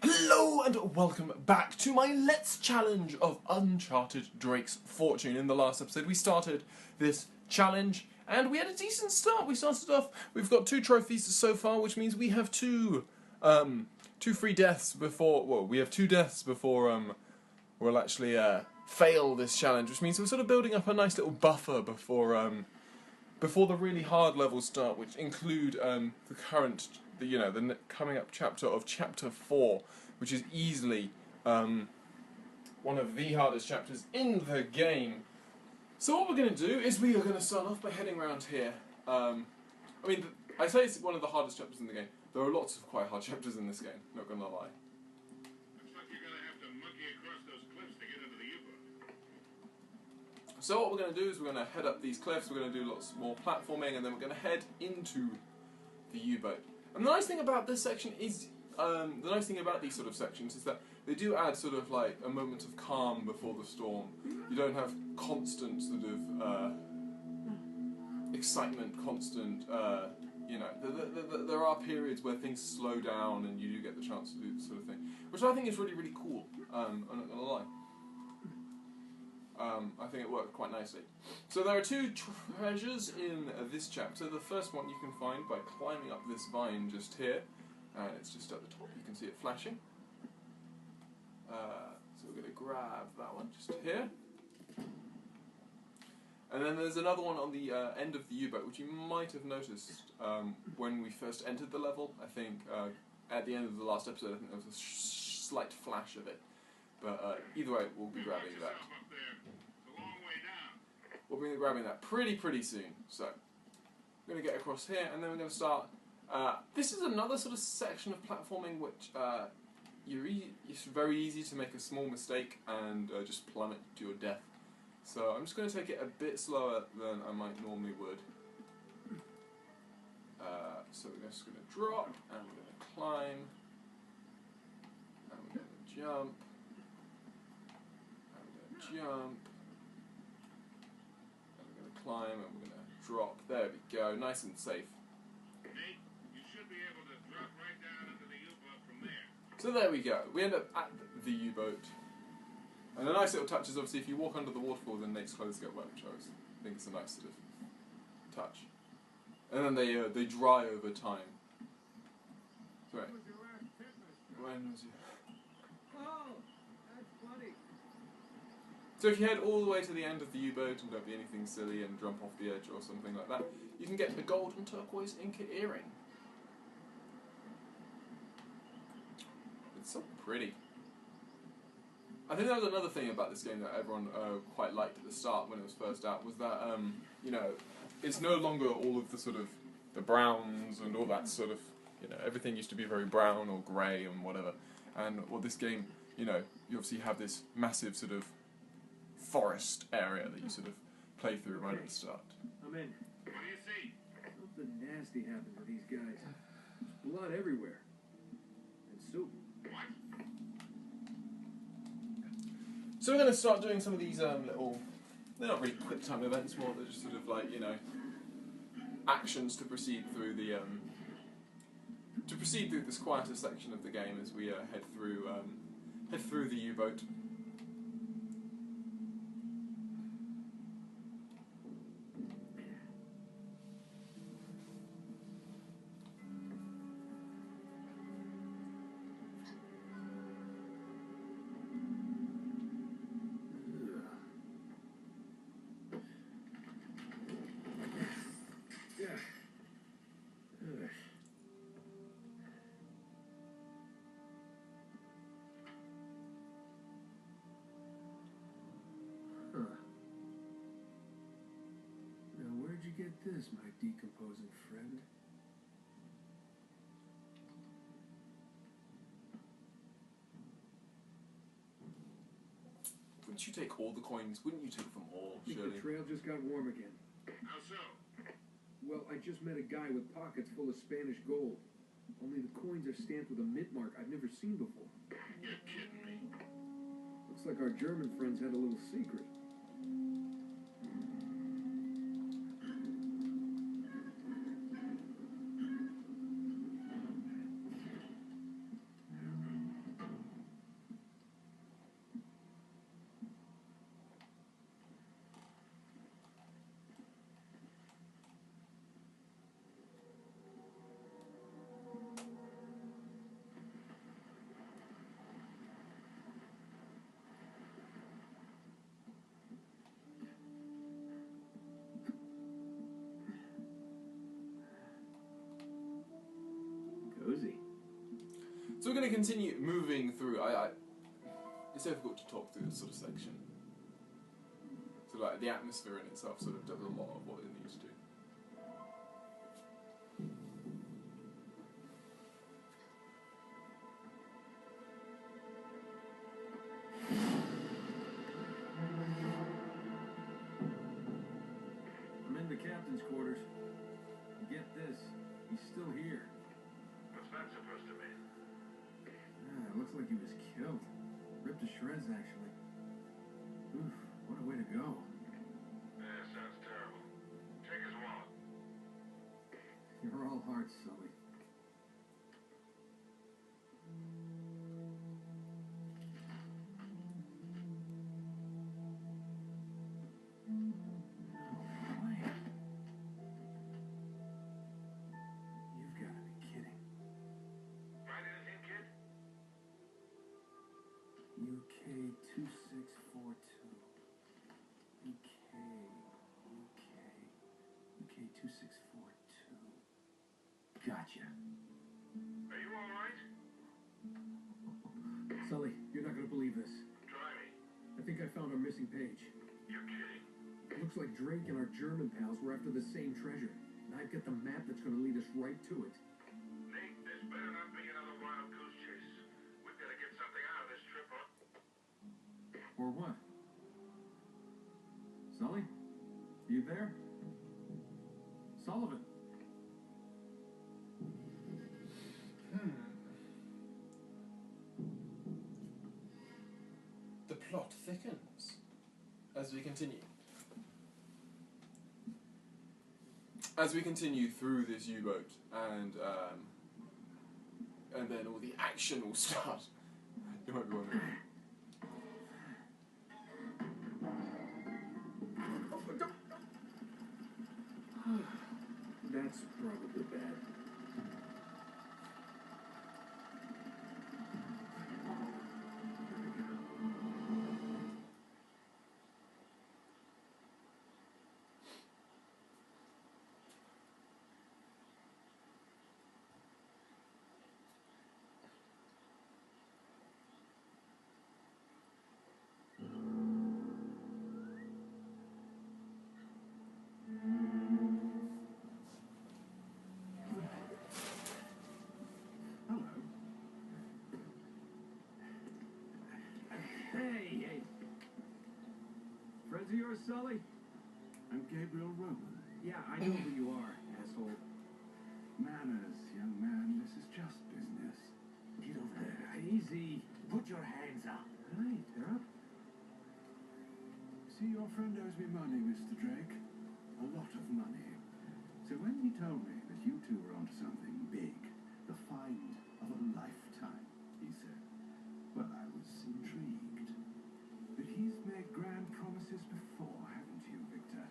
Hello and welcome back to my Let's Challenge of Uncharted Drake's Fortune. In the last episode we started this challenge and we had a decent start. We started off, we've got 2 trophies so far, which means we have two free deaths before, well, we have 2 deaths before we'll actually fail this challenge, which means we're sort of building up a nice little buffer before the really hard levels start, which include the current, the coming up chapter of Chapter 4, which is easily one of the hardest chapters in the game. So what we're going to do is we are going to start off by heading around here. I say it's one of the hardest chapters in the game. There are lots of quite hard chapters in this game, not going to lie. Looks like you're going to have to monkey across those cliffs to get into the U-boat. So what we're going to do is we're going to head up these cliffs, we're going to do lots more platforming, and then we're going to head into the U-boat. And the nice thing about this section is, the nice thing about these sort of sections is that they do add sort of like a moment of calm before the storm. You don't have constant sort of excitement, constant, there are periods where things slow down and you do get the chance to do this sort of thing, which I think is really, really cool. I'm not going to lie. I think it worked quite nicely. So there are 2 treasures in this chapter. The first one you can find by climbing up this vine just here. It's just at the top, you can see it flashing. So we're going to grab that one just here. And then there's another one on the end of the U-boat, which you might have noticed when we first entered the level. I think at the end of the last episode, I think there was a slight flash of it. But either way, we'll be grabbing that. We'll be grabbing that pretty soon. So we're going to get across here, and then we're going to start. This is another sort of section of platforming which it's very easy to make a small mistake and just plummet to your death. So I'm just going to take it a bit slower than I might normally would. So we're just going to drop, and we're going to climb, and we're going to jump, and we're going to jump, and we're going to climb, and we're going to drop. There we go, nice and safe. Nate, you should be able to drop right down into the U-boat from there. So there we go. We end up at the U-boat. And a nice little touch is obviously if you walk under the waterfall, then Nate's clothes get wet, which I always think is a nice sort of touch. And then they dry over time. Sorry. When was your last fitness? When was you? Oh, that's funny. So if you head all the way to the end of the U-boat and don't be anything silly and jump off the edge or something like that, you can get a gold and turquoise Inca earring. It's so pretty. I think that was another thing about this game that everyone quite liked at the start when it was first out, was that, it's no longer all of the sort of the browns and all that sort of, everything used to be very brown or grey and whatever. And this game, you obviously have this massive sort of forest area that you sort of play through right at the start. I'm in. What do you see? Something nasty happened to these guys. There's blood everywhere. And soup. What? So we're going to start doing some of these little, they're not really quick time events, more they're just sort of like, actions to proceed through the, this quieter section of the game as we head through the U-boat. Where'd you get this, my decomposing friend? Wouldn't you take all the coins? Wouldn't you take them all, I think surely? the trail just got warm again. How so? Well, I just met a guy with pockets full of Spanish gold. Only the coins are stamped with a mint mark I've never seen before. You're kidding me. Looks like our German friends had a little secret. we're going to continue moving through. It's difficult to talk through this sort of section. So like the atmosphere in itself sort of does a lot of what it needs to. I'm in the captain's quarters. Get this, he's still here. What's that supposed to mean? Yeah, it looks like he was killed. Ripped to shreds, actually. Oof, what a way to go. Yeah, sounds terrible. Take his wallet. You're all hearts, Sully. You've got to be kidding. Find anything, kid? UK 2642. UK 2642. Gotcha. Are you all right? Sully, you're not gonna believe this. Try me. I think I found our missing page. You're kidding. It looks like Drake and our German pals were after the same treasure. And I've got the map that's gonna lead us right to it. Nate, this better not be another wild goose chase. We've got to get something out of this trip, huh? Or what? Sully? You there? Sullivan? The plot thickens as we continue. As we continue through this U-boat, and then all the action will start. You might be wondering. That's probably bad. Hey! Friends of yours, Sully? I'm Gabriel Roman. Yeah, I know who you are, asshole. Manners, young man. This is just business. Get over there. Easy. Put your hands up. Right, they're up. See, your friend owes me money, Mr. Drake. A lot of money. So when he told me that you two were onto something big, the find of a lifetime, he said, well, I was intrigued. But he's made grand promises before, haven't you, Victor?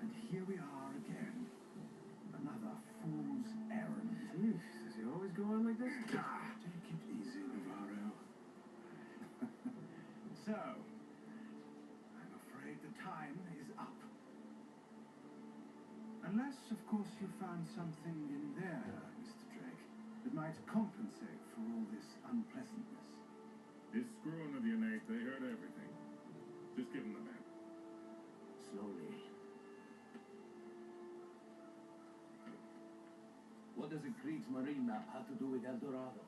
And here we are again. Another fool's errand. Jeez, does he always go on like this? Take it easy, Navarro. So, I'm afraid the time is up. Unless, of course, you found something in there, Mr. Drake, that might compensate for all this unpleasantness. This screwing of you, Nate, they heard everything. Just give them the map. Slowly. What does the Kriegsmarine map have to do with El Dorado?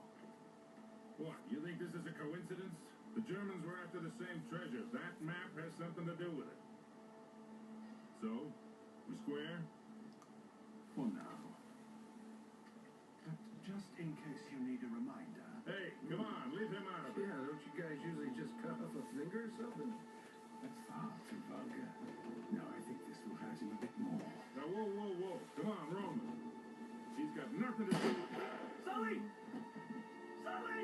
What, you think this is a coincidence? The Germans were after the same treasure. That map has something to do with it. So, we square? For now. But just in case you need a reminder. Hey, come on, leave him out of it. Yeah, don't you guys usually just cut off a finger or something? That's far too vulgar. No, I think this will hurt him a bit more. Now, whoa. Come on, Roman. He's got nothing to do with it. Sully! Sully!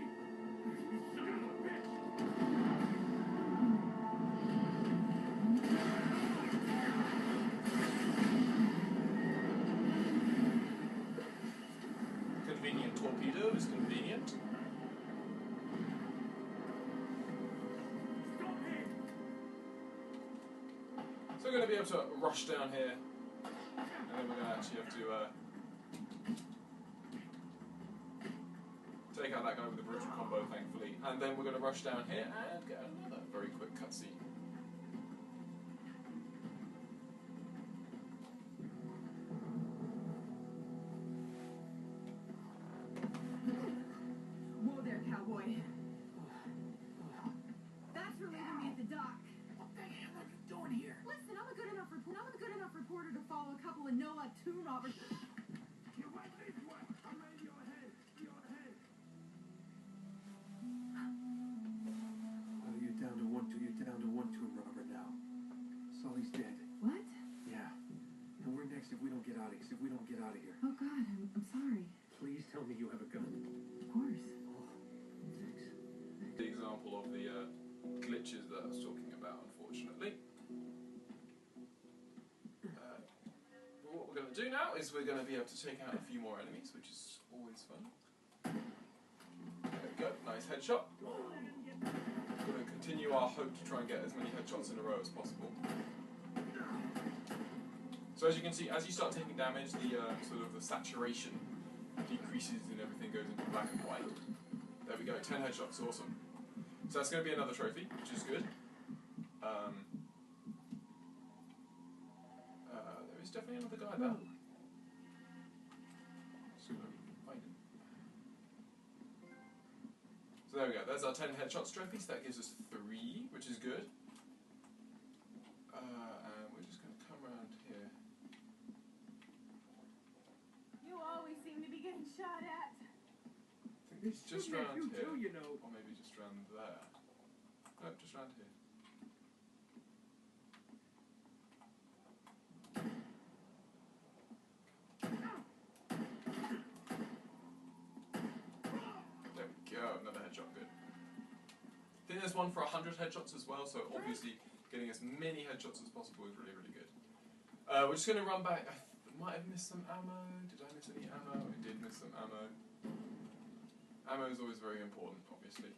Son of a bitch! Convenient torpedo is convenient. So we're going to be able to rush down here, and then we're going to actually have to Take out that guy with the brutal combo, thankfully. And then we're going to rush down here and get another very quick cutscene. Whoa there, cowboy. Thanks for leaving me at the dock. What the hell are you doing here? Listen, I'm a good enough reporter to follow a couple of no tune robbers. You went this way. I'm ready your head. Your head. Oh, you're down to 1-2. You're down to 1-2, Robert, now. Sully's dead. What? Yeah. And we're next if we don't get out of here. Oh God, I'm sorry. Please tell me you have a gun. Of course. Oh, thanks. The example of the glitches that I was talking about, unfortunately. But what we're going to do now is we're going to be able to take out a few more enemies, which is always fun. There we go, nice headshot. We're going to continue our hope to try and get as many headshots in a row as possible. So as you can see, as you start taking damage, the sort of the saturation decreases and everything goes into black and white. There we go, 10 headshots, awesome. So that's going to be another trophy, which is good. There is definitely another guy there. Just gonna find him. So there we go, there's our 10 headshots trophies. That gives us 3, which is good. And we're just going to come around here. You always seem to be getting shot at. I think it's just shooting at round you here. too, you know. Or maybe just round there. Nope, just round here. There we go, another headshot, good. I think there's one for 100 headshots as well, so obviously getting as many headshots as possible is really, really good. We're just going to run back. I might have missed some ammo. Did I miss any ammo? I did miss some ammo. Ammo is always very important, obviously.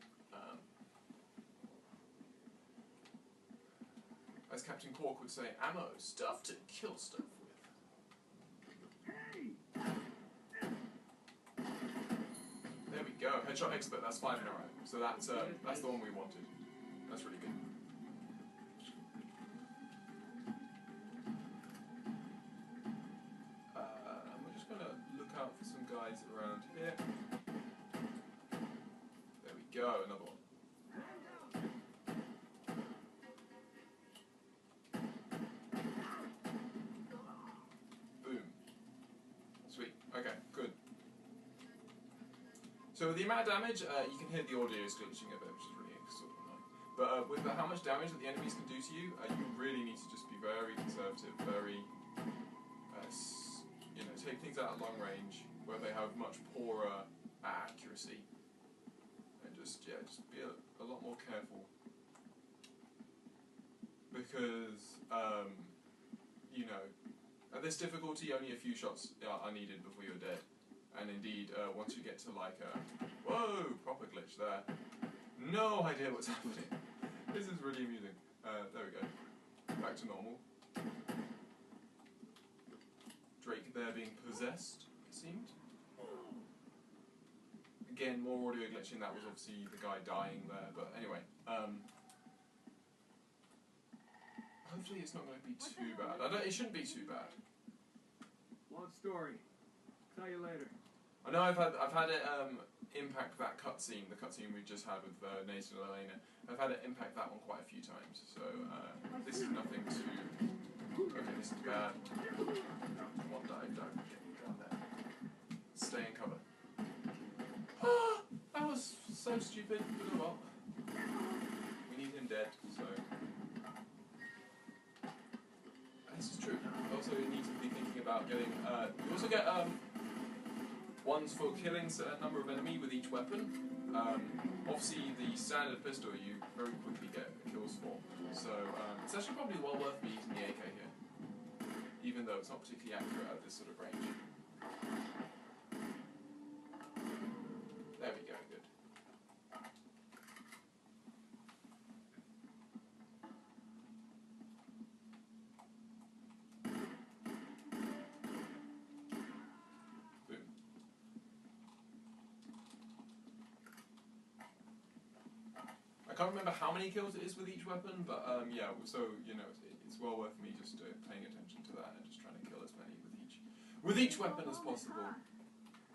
As Captain Cork would say, ammo, stuff to kill stuff with. Hey! There we go, headshot expert, that's 5 in a row. So that's the one we wanted. That's really good. We're just going to look out for some guys around here. There we go, another one. Boom. Sweet, okay, good. So with the amount of damage, you can hear the audio is glitching a bit, which is really sort of annoying. But with how much damage that the enemies can do to you, you really need to just be very conservative, very, take things out at long range, where they have much poorer accuracy, and just be a lot more careful. Because, at this difficulty, only a few shots are needed before you're dead. And indeed, once you get to whoa, proper glitch there. No idea what's happening. This is really amusing. There we go. Back to normal. Drake there being possessed, it seemed. Again, more audio glitching. That was obviously the guy dying there. But anyway, hopefully it's not going to be too bad. It shouldn't be too bad. Long story. Tell you later. I know I've had it impact that cutscene, the cutscene we just had with Nathan and Elena. I've had it impact that one quite a few times, so this is nothing too. Okay, this is bad. One dive, get me down there. Stay in cover. Ah, that was so stupid, but oh well. We need him dead, so. This is true. Also, you need to be thinking about getting. You also get ones for killing a certain number of enemy with each weapon. Obviously, the standard pistol you very quickly get kills for, so it's actually probably well worth me using the AK here, even though it's not particularly accurate at this sort of range. There we go, good. Boom. can't remember how many kills it is with each weapon, but yeah. So you know, it's well worth me just paying attention to that and just trying to kill as many with each weapon as possible.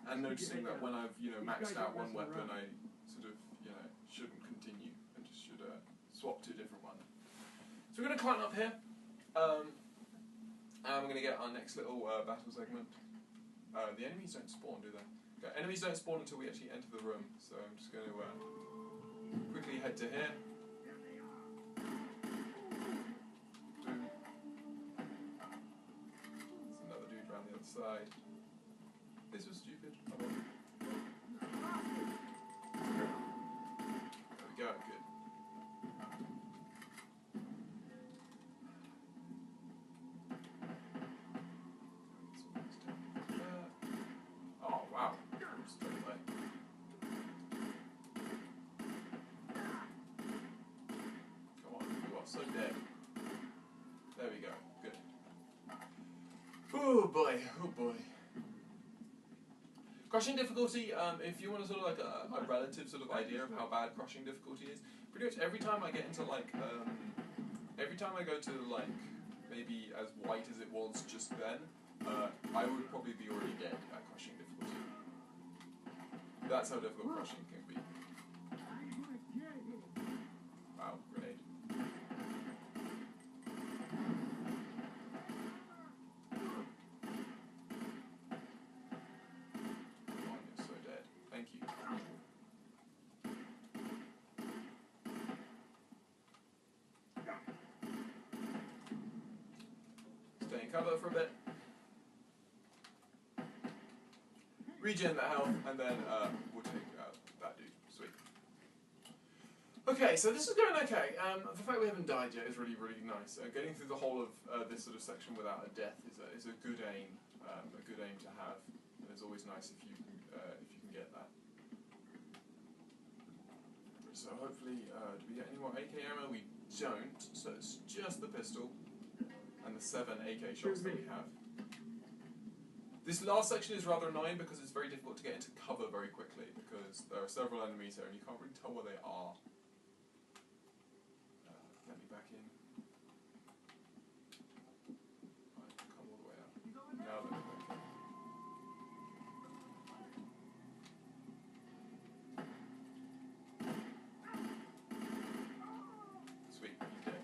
And noticing that when I've maxed out one weapon, I sort of shouldn't continue and just should swap to a different one. So we're going to climb up here, and we're going to get our next little battle segment. The enemies don't spawn, do they? Okay, enemies don't spawn until we actually enter the room, so I'm just going to quickly head to here. Boom. There's another dude around the other side. This was stupid. Oh, well. There we go, good. Oh, wow. Straight away. Come on, you are so dead. There we go, good. Oh boy, oh boy. Crushing difficulty, if you want a sort of like a relative sort of idea of how bad crushing difficulty is, pretty much every time I get into like, every time I go to like, maybe as white as it was just then, I would probably be already dead at crushing difficulty. That's how difficult crushing can be. Wow, grenade. Stay in cover for a bit. Regen that health, and then we'll take that dude. Sweet. Okay, so this is going okay. The fact we haven't died yet is really, really nice. Getting through the whole of this sort of section without a death is a good aim. A good aim to have. And it's always nice if you can get that. So hopefully, do we get any more AK ammo? We don't. So it's just the pistol and the 7 AK shots that we have. This last section is rather annoying because it's very difficult to get into cover very quickly because there are several enemies here and you can't really tell where they are. Let me back in. Right, come all the way up. Now let me back in. Sweet, he's dead.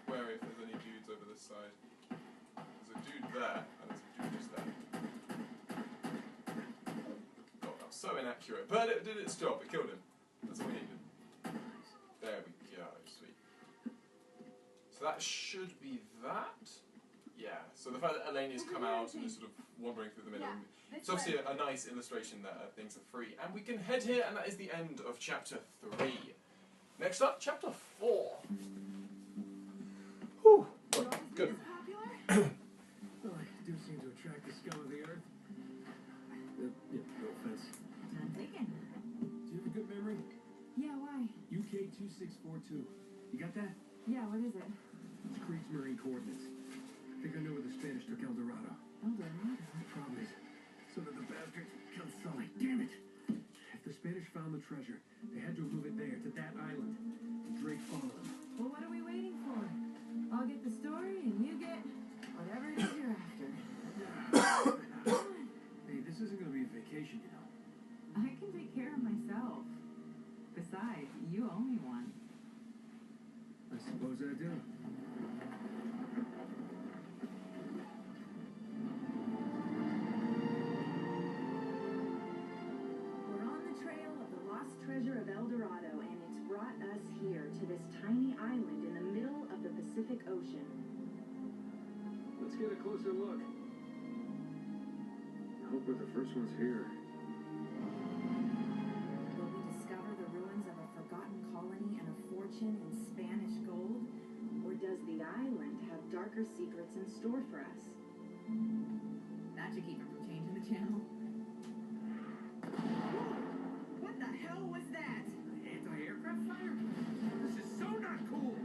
Wary if there's any dudes over this side. There's a dude there, and there's a dude just there. God, that was so inaccurate. But it did its job, it killed him. That's all we needed. There we go, sweet. So that should be that? Yeah, so the fact that Elenia's come out and is sort of wandering through the middle. Yeah, It's obviously a nice illustration that things are free. And we can head here, and that is the end of chapter 3. Next up, chapter 4. Whew. Good. Well, I do seem to attract the scum of the earth. Yeah, no offense. None taken. Do you have a good memory? Yeah, why? UK 2642. You got that? Yeah, what is it? It's Creed's marine coordinates. I think I know where the Spanish took El Dorado. El Dorado? The problem is, so that the bastards killed Sully. Damn it! If the Spanish found the treasure, they had to move it there, to that island. Drake followed them. Well, what are we waiting for? I'll get the story, and you get whatever it is you're after. Hey, this isn't going to be a vacation, you know. I can take care of myself. Besides, you owe me one. I suppose I do. We're on the trail of the lost treasure of El Dorado, and it's brought us here to this tiny island in the middle of the Pacific Ocean. Let's get a closer look. I hope we're the first ones here. Will we discover the ruins of a forgotten colony and a fortune in Spanish gold? Or does the island have darker secrets in store for us? That should keep him from changing the channel. What the hell was that? Anti-aircraft fire? This is so not cool!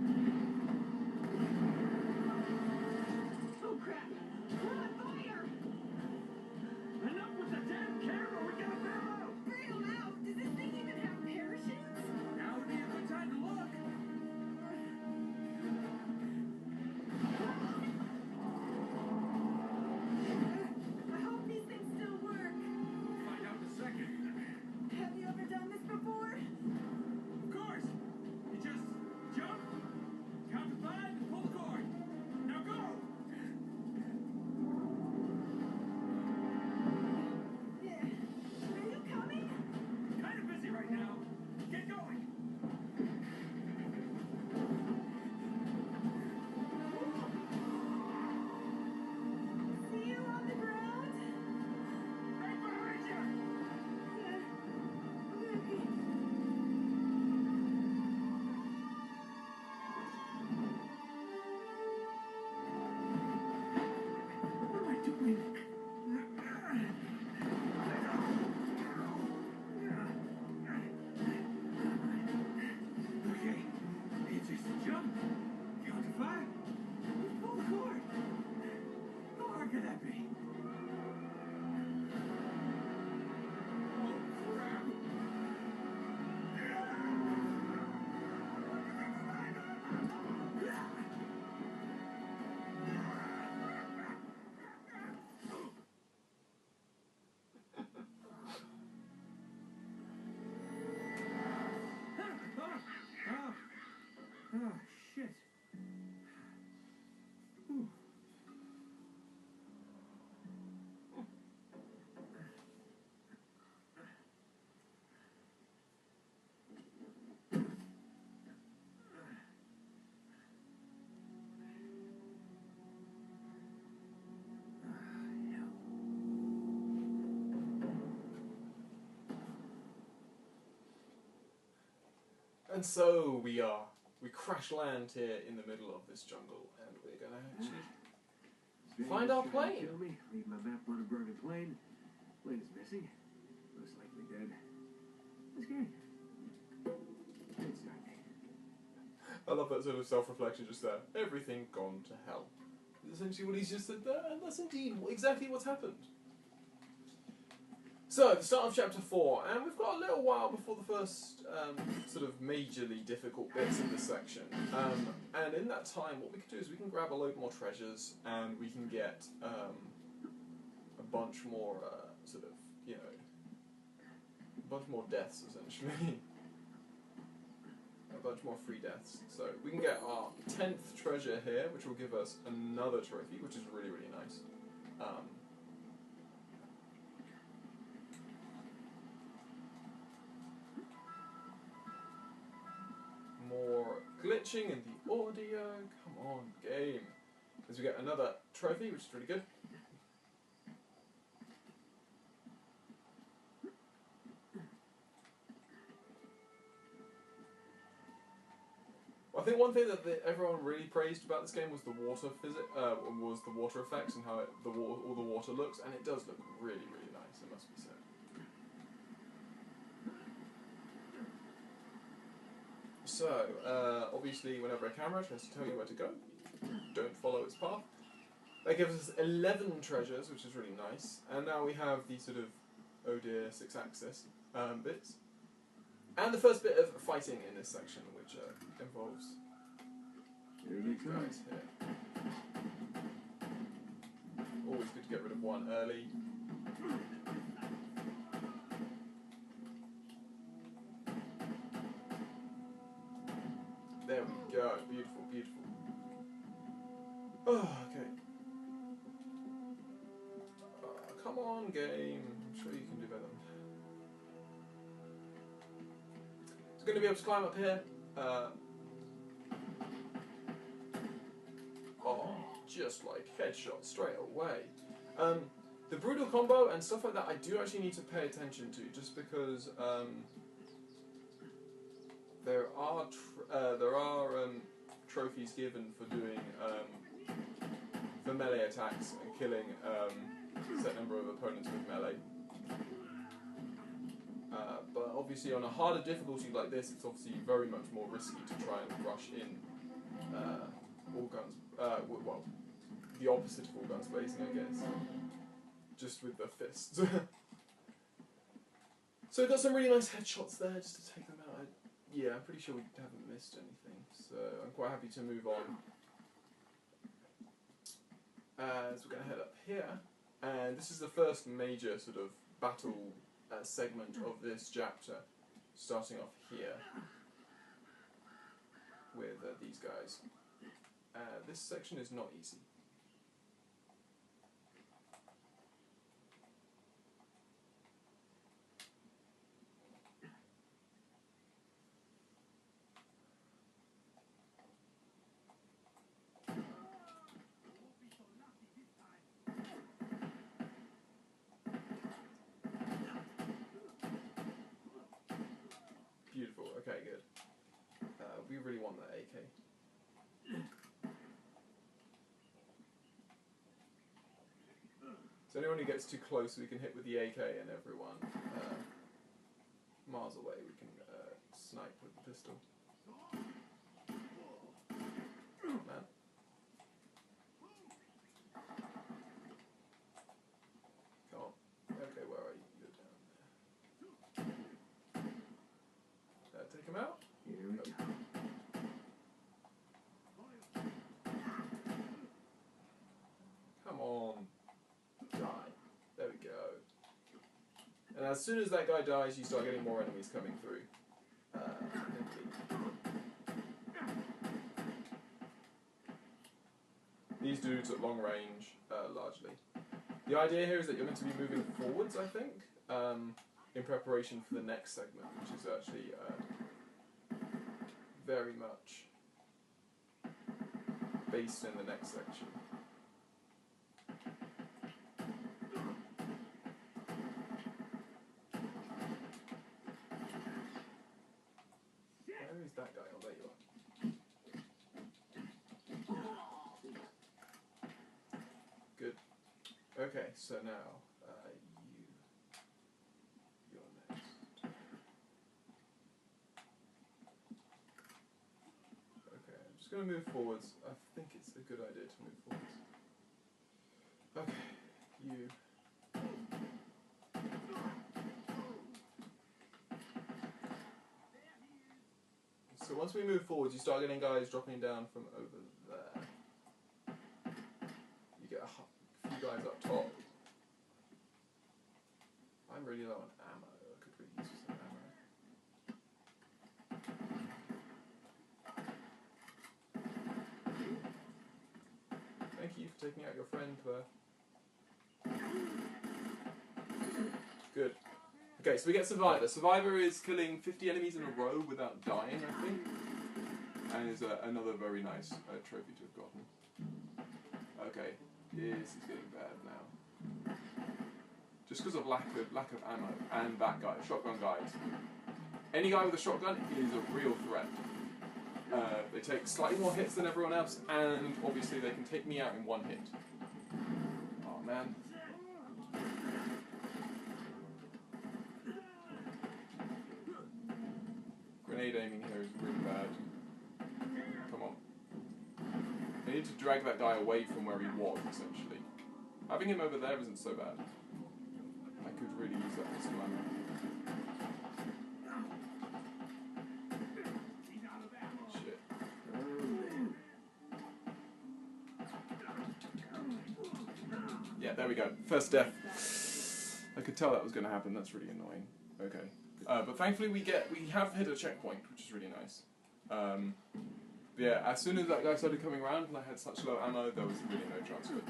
And so we crash land here in the middle of this jungle, and we're going to actually find our plane. Kill me, leave my map on a burning plane. Plane is missing. Most likely dead. It's great. Inside me. I love that sort of self-reflection just there. Everything gone to hell. Essentially what he's just said there, and that's indeed exactly what's happened. So, the start of chapter 4, and we've got a little while before the first sort of majorly difficult bits in this section. And in that time, what we can do is we can grab a load more treasures, and we can get a bunch more sort of, you know, a bunch more deaths, essentially. A bunch more free deaths. So, we can get our 10th treasure here, which will give us another trophy, which is really, really nice. More glitching in the audio. Come on, game. As we get another trophy, which is really good. Well, I think one thing that everyone really praised about this game was the water was the water effects and how all the water looks, and it does look really, really nice. It must be said. So, obviously, whenever a camera tries to tell you where to go, don't follow its path. That gives us 11 treasures, which is really nice. And now we have the sort of, oh dear, 6-axis bits. And the first bit of fighting in this section, which involves these guys here. Always good to get rid of one early. There we go. Beautiful, beautiful. Oh, okay. Come on, game. I'm sure you can do better. It's going to be able to climb up here. Oh, just like headshot straight away. The brutal combo and stuff like that, I do actually need to pay attention to, just because there are trophies given for doing for melee attacks and killing a set number of opponents with melee. But obviously on a harder difficulty like this, it's obviously very much more risky to try and rush in all guns. Well, the opposite of all guns blazing, I guess. Just with the fists. So we've got some really nice headshots there, just to take them out. Yeah, I'm pretty sure we haven't missed anything, so I'm quite happy to move on. So we're going to head up here, and this is the first major sort of battle segment of this chapter, starting off here with these guys. This section is not easy. Beautiful, okay, good. We really want that AK. So anyone who gets too close we can hit with the AK, and everyone miles away we can snipe with the pistol. Man. Come on. Okay, where are you? You're down there. Take him out? Here we go. Come on. Die. There we go. And as soon as that guy dies, you start getting more enemies coming through. These dudes at long range, largely. The idea here is that you're meant to be moving forwards, I think, in preparation for the next segment, which is actually very much based in the next section. Where is that so now you're next. Okay, I'm just going to move forwards. I think it's a good idea to move forwards. Okay, you. So once we move forwards, you start getting guys dropping down from over there. You get a few guys up top. I'm really low on ammo. I could really use some ammo. Thank you for taking out your friend there. Good. Okay, so we get Survivor. Survivor is killing 50 enemies in a row without dying, I think. And is another very nice trophy to have gotten. Okay, this is getting bad now. Just because of lack of ammo. And that guy, shotgun guys. Any guy with a shotgun is a real threat. They take slightly more hits than everyone else, and obviously they can take me out in one hit. Oh man. Grenade aiming here is really bad. Come on. I need to drag that guy away from where he was, essentially. Having him over there isn't so bad. I could really use that pistol ammo. Shit. Yeah, there we go. First death. I could tell that was going to happen. That's really annoying. Okay. But thankfully we have hit a checkpoint, which is really nice. Yeah, as soon as that guy started coming around and I had such low ammo, there was really no chance of it.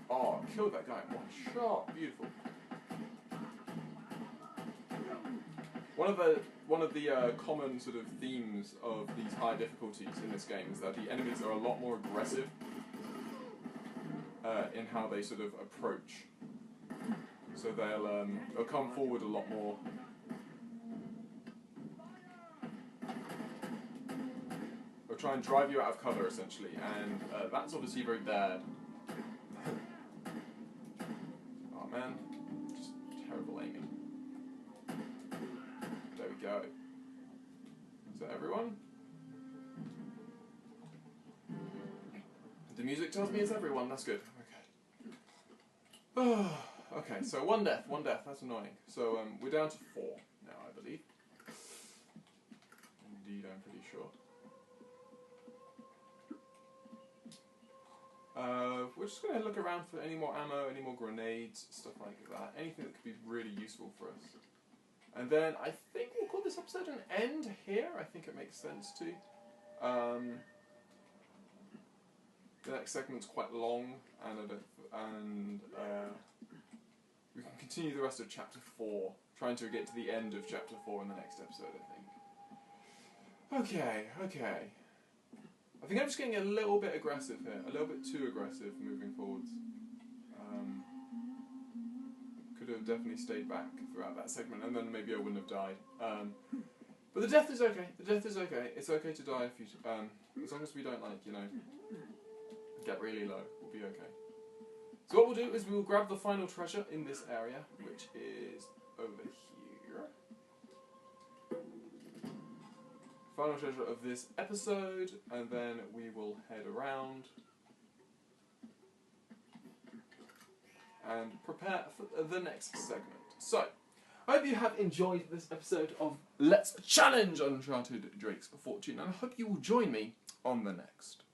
Oh, killed that guy in one shot. Beautiful. One of the common sort of themes of these high difficulties in this game is that the enemies are a lot more aggressive in how they sort of approach. So they'll come forward a lot more. They'll try and drive you out of cover, essentially, and that's obviously very bad. Oh man, just terrible aiming. There we go. Is that everyone? The music tells me it's everyone, that's good. Okay. Okay, so one death, that's annoying. So we're down to 4 now, I believe. Indeed, I'm pretty sure. We're just going to look around for any more ammo, any more grenades, stuff like that. Anything that could be really useful for us. And then I think we'll call this episode an end here. I think it makes sense to. The next segment's quite long, and we can continue the rest of Chapter 4, trying to get to the end of Chapter 4 in the next episode, I think. Okay. I think I'm just getting a little bit aggressive here, a little bit too aggressive moving forwards. Could have definitely stayed back throughout that segment, and then maybe I wouldn't have died. But the death is okay. It's okay to die if you, as long as we don't, like, you know, get really low, we'll be okay. So what we'll do is we will grab the final treasure in this area, which is over here. Final treasure of this episode, and then we will head around and prepare for the next segment. So, I hope you have enjoyed this episode of Let's Challenge Uncharted Drake's Fortune, and I hope you will join me on the next.